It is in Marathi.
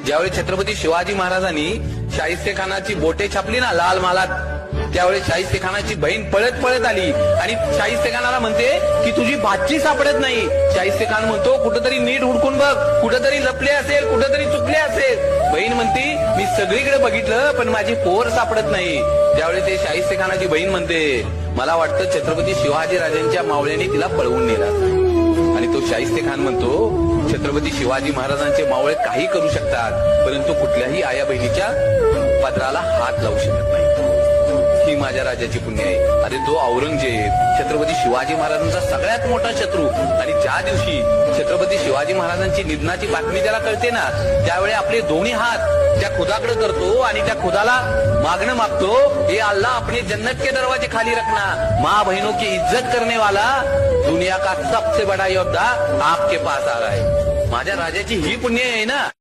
ज्यावेळी छत्रपती शिवाजी महाराजांनी शाहिस्तेखानाची बोटे छापली ना लाल मालात, त्यावेळी शाहिस्तेखानाची बहीण पळत पळत आली आणि शाहिस्तेखानाला म्हणते की तुझी भाची सापडत नाही. शाहिस्तेखान म्हणतो कुठंतरी नीट हुडकून बघ, कुठंतरी लपले असेल, कुठंतरी चुकले असेल. बहीण म्हणती मी सगळीकडे बघितलं पण माझी पोर सापडत नाही. त्यावेळी ते शाहिस्तेखानाची बहीण म्हणते मला वाटतं छत्रपती शिवाजी राजांच्या मावळ्याने तिला पळवून नेलं. आणि तो शाहिस्तेखान म्हणतो छत्रपती शिवाजी महाराजांचे मावळे काही करू शकतात परंतु कुठल्याही आया बहिणीच्या पदराला हात लावू शकत नाही. ही माझ्या राजाची पुण्य आहे. अरे तो औरंगजेब छत्रपती शिवाजी महाराजांचा सगळ्यात मोठा शत्रू, आणि ज्या दिवशी छत्रपती शिवाजी महाराजांची निधनाची बातमी त्याला कळते ना, त्यावेळी आपले दोन्ही हात त्या खुदाकडे करतो आणि त्या खुदाला मागणं मागतो, हे अल्लाह अपने जन्नत के दरवाजे खाली रखना, माँ बहनों की इज्जत करने वाला दुनिया का सबसे बड़ा योद्धा आपके पास आ रहा है. माझ्या राजाची ही पुण्य आहे ना.